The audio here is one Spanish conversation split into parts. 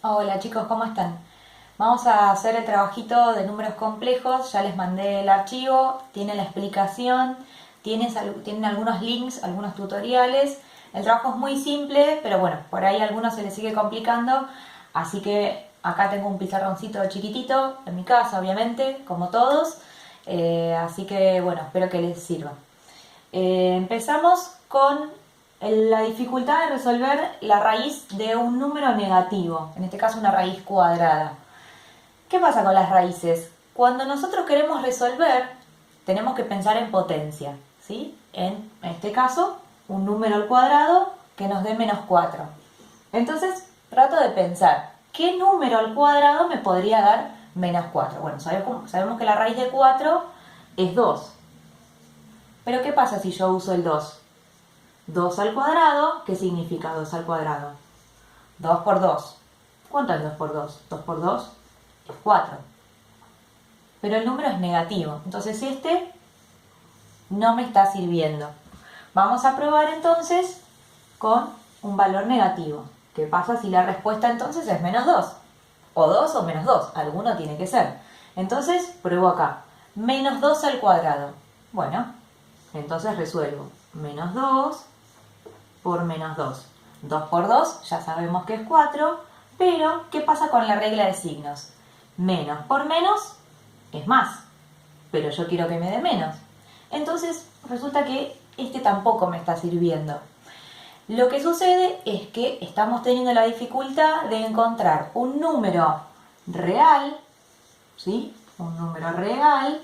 Hola chicos, ¿cómo están? Vamos a hacer el trabajito de números complejos, ya les mandé el archivo, tiene la explicación, tienen algunos links, algunos tutoriales. El trabajo es muy simple, pero bueno, por ahí a algunos se les sigue complicando, así que acá tengo un pizarroncito chiquitito, en mi casa obviamente, como todos, así que bueno, espero que les sirva. Empezamos con la dificultad de resolver la raíz de un número negativo, en este caso una raíz cuadrada. ¿Qué pasa con las raíces? Cuando nosotros queremos resolver, tenemos que pensar en potencia, ¿sí? En este caso, un número al cuadrado que nos dé -4. Entonces, trato de pensar, ¿qué número al cuadrado me podría dar -4? Bueno, sabemos que la raíz de 4 es 2. Pero ¿qué pasa si yo uso el 2? 2 al cuadrado, ¿qué significa 2 al cuadrado? 2 por 2. ¿Cuánto es 2 por 2? 2 por 2 es 4. Pero el número es negativo, entonces este no me está sirviendo. Vamos a probar entonces con un valor negativo. ¿Qué pasa si la respuesta entonces es -2? O 2 o -2, alguno tiene que ser. Entonces pruebo acá, -2 al cuadrado. Bueno, entonces resuelvo. -2 por -2. 2 por 2 ya sabemos que es 4, pero ¿qué pasa con la regla de signos? Menos por menos es más, pero yo quiero que me dé menos. Entonces resulta que este tampoco me está sirviendo. Lo que sucede es que estamos teniendo la dificultad de encontrar un número real, ¿sí? Un número real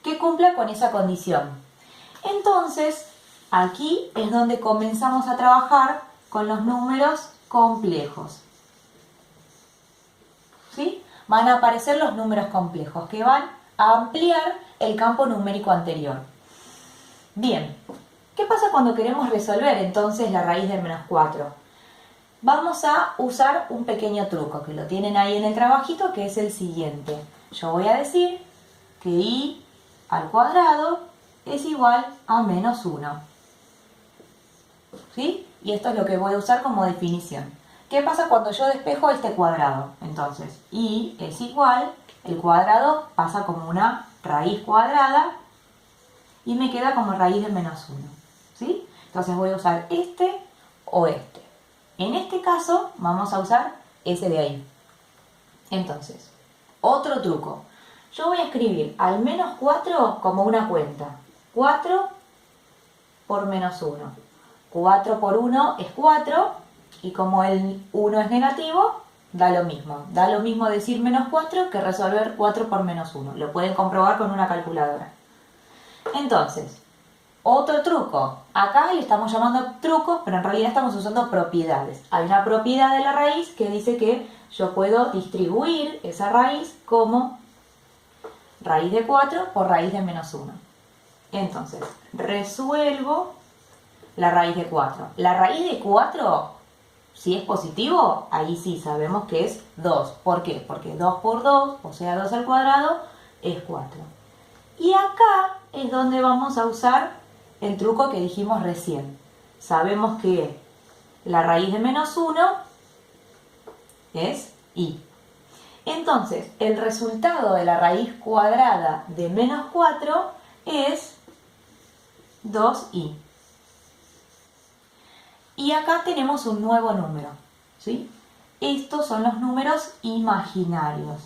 que cumpla con esa condición. Entonces, aquí es donde comenzamos a trabajar con los números complejos. ¿Sí? Van a aparecer los números complejos que van a ampliar el campo numérico anterior. Bien, ¿qué pasa cuando queremos resolver entonces la raíz de -4? Vamos a usar un pequeño truco que lo tienen ahí en el trabajito, que es el siguiente. Yo voy a decir que y al cuadrado es igual a -1. ¿Sí? Y esto es lo que voy a usar como definición. ¿Qué pasa cuando yo despejo este cuadrado? Entonces, y es igual, el cuadrado pasa como una raíz cuadrada y me queda como raíz de -1. ¿Sí? Entonces voy a usar este o este. En este caso vamos a usar ese de ahí. Entonces, otro truco. Yo voy a escribir al -4 como una cuenta. 4 por -1. 4 por 1 es 4 y como el 1 es negativo, da lo mismo. Da lo mismo decir -4 que resolver 4 por -1. Lo pueden comprobar con una calculadora. Entonces, otro truco. Acá le estamos llamando trucos, pero en realidad estamos usando propiedades. Hay una propiedad de la raíz que dice que yo puedo distribuir esa raíz como raíz de 4 por raíz de -1. Entonces, resuelvo la raíz de 4. La raíz de 4, si es positivo, ahí sí sabemos que es 2. ¿Por qué? Porque 2 por 2, o sea 2 al cuadrado, es 4. Y acá es donde vamos a usar el truco que dijimos recién. Sabemos que la raíz de -1 es y. Entonces, el resultado de la raíz cuadrada de -4 es 2i. Y acá tenemos un nuevo número, ¿sí? Estos son los números imaginarios.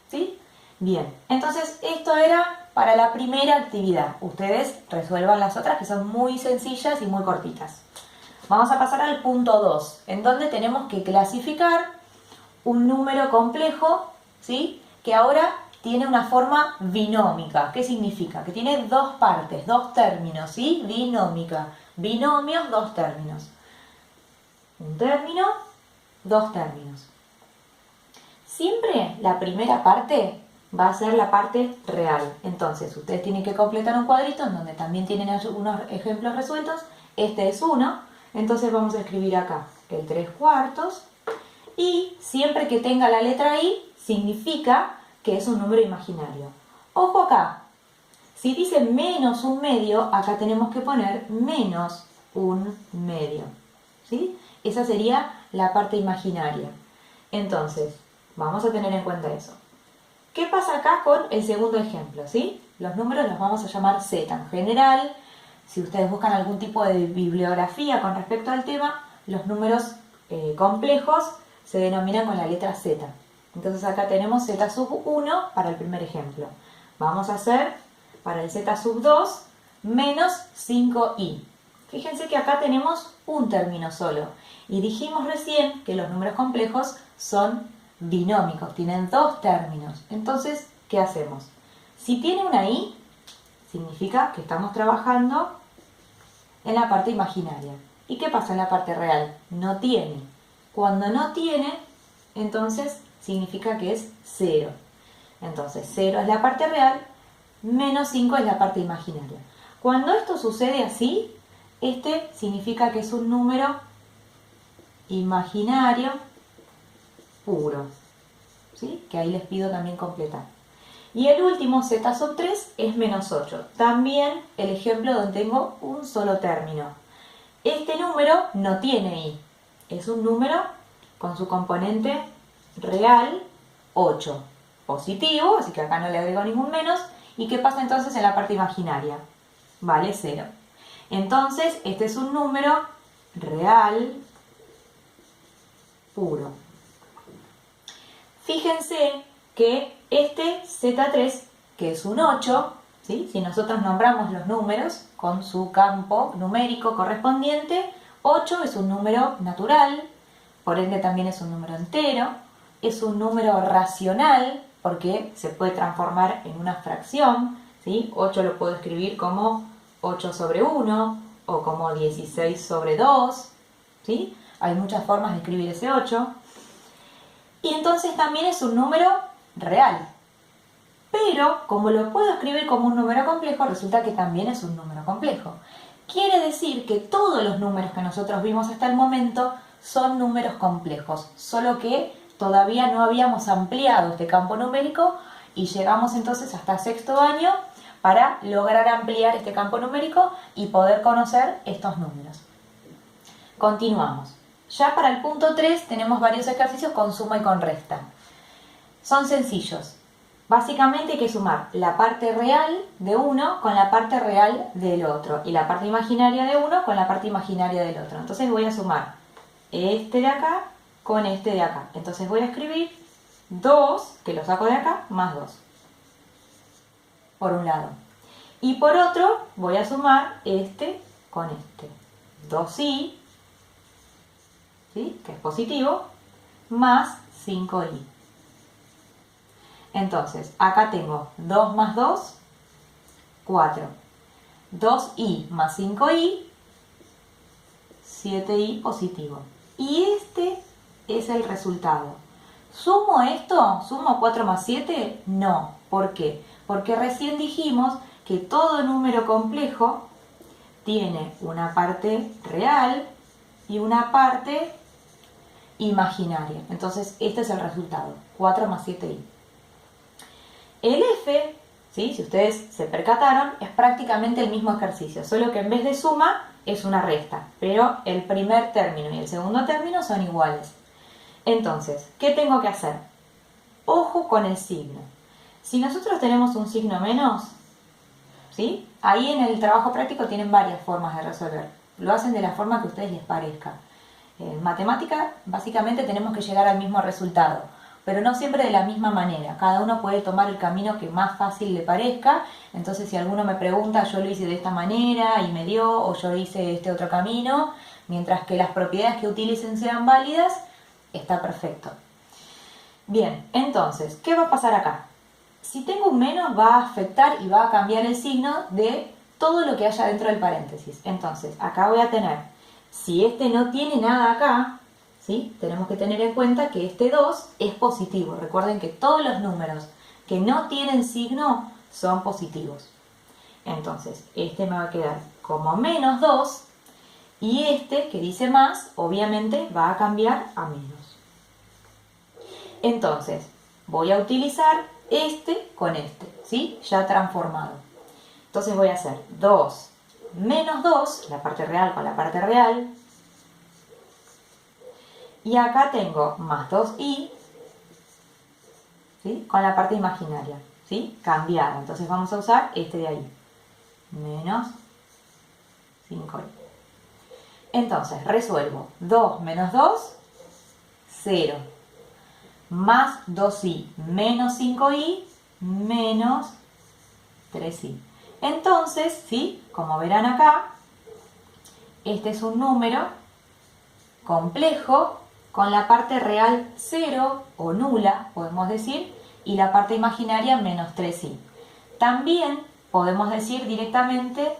¿Sí? Bien, entonces esto era para la primera actividad. Ustedes resuelvan las otras que son muy sencillas y muy cortitas. Vamos a pasar al punto 2, en donde tenemos que clasificar un número complejo, ¿sí? Que ahora tiene una forma binómica. ¿Qué significa? Que tiene dos partes, dos términos, ¿sí? Binómica. Binomios, dos términos. Un término, dos términos. Siempre la primera parte va a ser la parte real. Entonces, ustedes tienen que completar un cuadrito en donde también tienen unos ejemplos resueltos. Este es 1. Entonces vamos a escribir acá el 3/4. Y siempre que tenga la letra I, significa que es un número imaginario. Ojo acá, si dice -1/2, acá tenemos que poner menos un medio, ¿sí? Esa sería la parte imaginaria. Entonces, vamos a tener en cuenta eso. ¿Qué pasa acá con el segundo ejemplo, ¿sí? Los números los vamos a llamar Z. En general, si ustedes buscan algún tipo de bibliografía con respecto al tema, los números complejos se denominan con la letra Z. Entonces acá tenemos Z sub 1 para el primer ejemplo. Vamos a hacer para el Z sub 2 menos 5i. Fíjense que acá tenemos un término solo. Y dijimos recién que los números complejos son binómicos, tienen dos términos. Entonces, ¿qué hacemos? Si tiene una i, significa que estamos trabajando en la parte imaginaria. ¿Y qué pasa en la parte real? No tiene. Cuando no tiene, entonces significa que es 0. Entonces 0 es la parte real, menos 5 es la parte imaginaria. Cuando esto sucede así, este significa que es un número imaginario puro, ¿sí? Que ahí les pido también completar. Y el último, z sub 3, es menos 8. También el ejemplo donde tengo un solo término. Este número no tiene i. Es un número con su componente real 8. Positivo, así que acá no le agrego ningún menos. ¿Y qué pasa entonces en la parte imaginaria? Vale 0. Entonces, este es un número real puro. Fíjense que este Z3, que es un 8, ¿sí? Si nosotros nombramos los números con su campo numérico correspondiente, 8 es un número natural, por ende también es un número entero, es un número racional, porque se puede transformar en una fracción, ¿sí? 8 lo puedo escribir como 8 sobre 1 o como 16 sobre 2, ¿sí? Hay muchas formas de escribir ese 8. Y entonces también es un número real. Pero como lo puedo escribir como un número complejo, resulta que también es un número complejo. Quiere decir que todos los números que nosotros vimos hasta el momento son números complejos, solo que todavía no habíamos ampliado este campo numérico y llegamos entonces hasta sexto año para lograr ampliar este campo numérico y poder conocer estos números. Continuamos. Ya para el punto 3 tenemos varios ejercicios con suma y con resta. Son sencillos. Básicamente hay que sumar la parte real de uno con la parte real del otro y la parte imaginaria de uno con la parte imaginaria del otro. Entonces voy a sumar este de acá con este de acá. Entonces voy a escribir 2, que lo saco de acá, más 2. Por un lado. Y por otro voy a sumar este con este. 2i, ¿sí? Que es positivo, más 5i. Entonces, acá tengo 2 más 2, 4. 2i más 5i, 7i positivo. Y este es el resultado. ¿Sumo esto? ¿Sumo 4 más 7? No. ¿Por qué? Porque recién dijimos que todo número complejo tiene una parte real y una parte imaginaria. Entonces, este es el resultado. 4 más 7i. El F, ¿sí? Si ustedes se percataron, es prácticamente el mismo ejercicio, solo que en vez de suma es una resta, pero el primer término y el segundo término son iguales. Entonces, ¿qué tengo que hacer? Ojo con el signo. Si nosotros tenemos un signo menos, ¿sí? Ahí en el trabajo práctico tienen varias formas de resolver. Lo hacen de la forma que a ustedes les parezca. En matemática, básicamente tenemos que llegar al mismo resultado, pero no siempre de la misma manera. Cada uno puede tomar el camino que más fácil le parezca. Entonces, si alguno me pregunta, yo lo hice de esta manera y me dio, o yo hice este otro camino, mientras que las propiedades que utilicen sean válidas, está perfecto. Bien, entonces, ¿qué va a pasar acá? Si tengo un menos, va a afectar y va a cambiar el signo de todo lo que haya dentro del paréntesis. Entonces, acá voy a tener, si este no tiene nada acá, ¿sí? Tenemos que tener en cuenta que este 2 es positivo. Recuerden que todos los números que no tienen signo son positivos. Entonces, este me va a quedar como menos 2 y este que dice más, obviamente va a cambiar a menos. Entonces, voy a utilizar este con este, ¿sí? Ya transformado. Entonces voy a hacer 2 menos 2, la parte real con la parte real. Y acá tengo más 2i, ¿sí?, con la parte imaginaria, ¿sí?, cambiada. Entonces vamos a usar este de ahí, menos 5i. Entonces resuelvo 2 menos 2, 0, más 2i menos 5i, menos 3i. Entonces, ¿sí?, como verán acá, este es un número complejo con la parte real 0 o nula, podemos decir, y la parte imaginaria menos 3i. También podemos decir directamente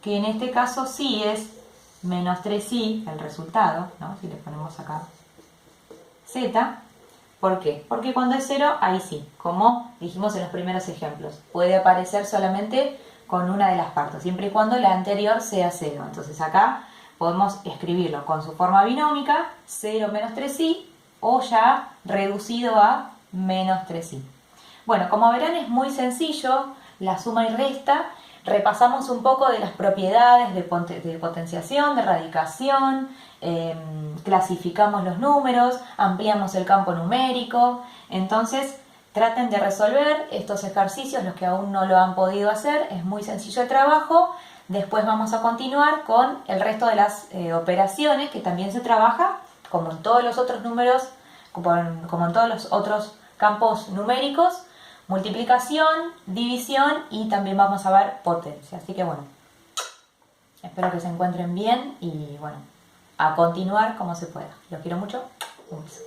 que en este caso sí es menos 3i el resultado, ¿no?, si le ponemos acá z. ¿Por qué? Porque cuando es 0, ahí sí, como dijimos en los primeros ejemplos, puede aparecer solamente con una de las partes, siempre y cuando la anterior sea 0. Entonces acá podemos escribirlo con su forma binómica, 0 menos 3i, o ya reducido a menos 3i. Bueno, como verán es muy sencillo la suma y resta. Repasamos un poco de las propiedades de potenciación, de radicación, clasificamos los números, ampliamos el campo numérico. Entonces traten de resolver estos ejercicios, los que aún no lo han podido hacer, es muy sencillo el trabajo. Después vamos a continuar con el resto de las operaciones, que también se trabaja como en todos los otros números, como en todos los otros campos numéricos: multiplicación, división, y también vamos a ver potencia. Así que bueno, espero que se encuentren bien y bueno, a continuar como se pueda. Los quiero mucho. Un beso.